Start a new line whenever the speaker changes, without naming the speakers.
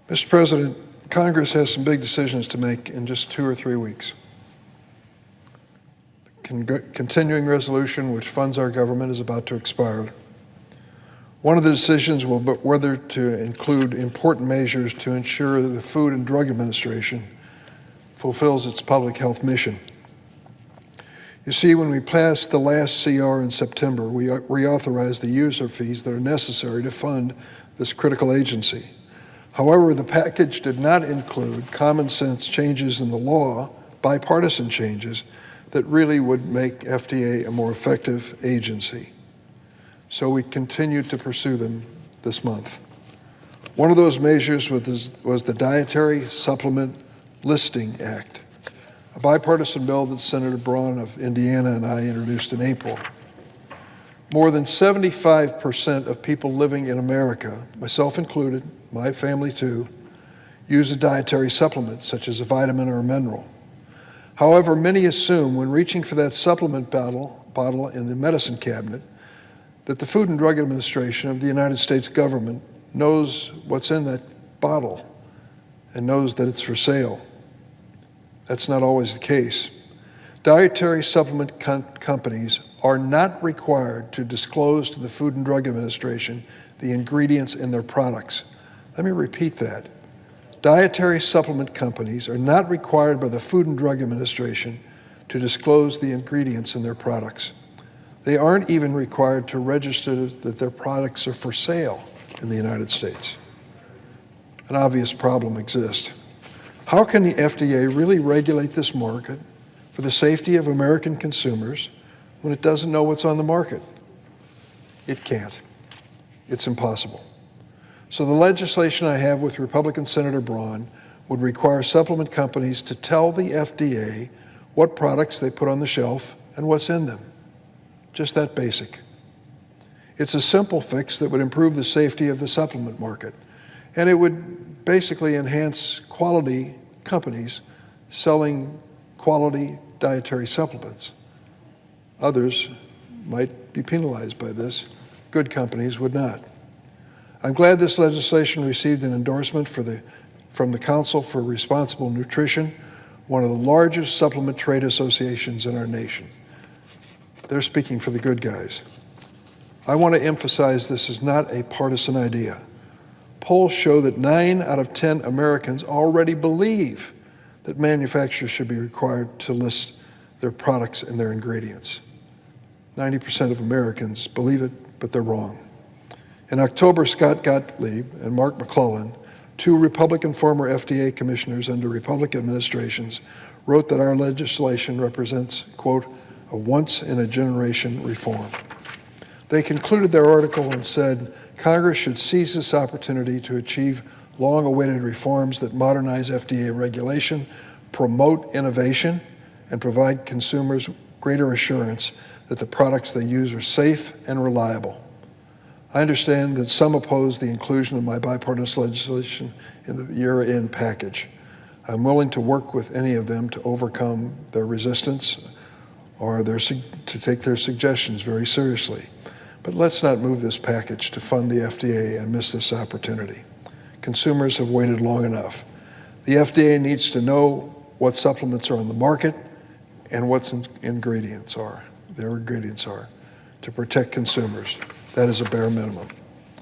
Mr. President, Congress has some big decisions to make in just 2 or 3 weeks. The continuing resolution which funds our government is about to expire. One of the decisions will be whether to include important measures to ensure the Food and Drug Administration fulfills its public health mission. You see, when we passed the last CR in September, we reauthorized the user fees that are necessary to fund this critical agency. However, the package did not include common sense changes in the law, bipartisan changes, that really would make FDA a more effective agency. So we continued to pursue them this month. One of those measures was the Dietary Supplement Listing Act, a bipartisan bill that Senator Braun of Indiana and I introduced in April. More than 75% of people living in America, myself included, my family too, use a dietary supplement such as a vitamin or a mineral. However, many assume when reaching for that supplement bottle in the medicine cabinet that the Food and Drug Administration of the United States government knows what's in that bottle and knows that it's for sale. That's not always the case. Dietary supplement companies are not required to disclose to the Food and Drug Administration the ingredients in their products. Let me repeat that. Dietary supplement companies are not required by the Food and Drug Administration to disclose the ingredients in their products. They aren't even required to register that their products are for sale in the United States. An obvious problem exists. How can the FDA really regulate this market for the safety of American consumers when it doesn't know what's on the market? It can't. It's impossible. So the legislation I have with Republican Senator Braun would require supplement companies to tell the FDA what products they put on the shelf and what's in them. Just that basic. It's a simple fix that would improve the safety of the supplement market, and it would basically enhance quality companies selling quality dietary supplements. Others might be penalized by this. Good companies would not. I'm glad this legislation received an endorsement from the Council for Responsible Nutrition, one of the largest supplement trade associations in our nation. They're speaking for the good guys. I want to emphasize this is not a partisan idea. Polls show that 9 out of 10 Americans already believe that manufacturers should be required to list their products and their ingredients. 90% of Americans believe it, but they're wrong. In October, Scott Gottlieb and Mark McClellan, 2 Republican former FDA commissioners under Republican administrations, wrote that our legislation represents, quote, a once-in-a-generation reform. They concluded their article and said, Congress should seize this opportunity to achieve long-awaited reforms that modernize FDA regulation, promote innovation, and provide consumers greater assurance that the products they use are safe and reliable. I understand that some oppose the inclusion of my bipartisan legislation in the year-end package. I'm willing to work with any of them to overcome their resistance or to take their suggestions very seriously. But let's not move this package to fund the FDA and miss this opportunity. Consumers have waited long enough. The FDA needs to know what supplements are on the market and what their ingredients are, to protect consumers. That is a bare minimum.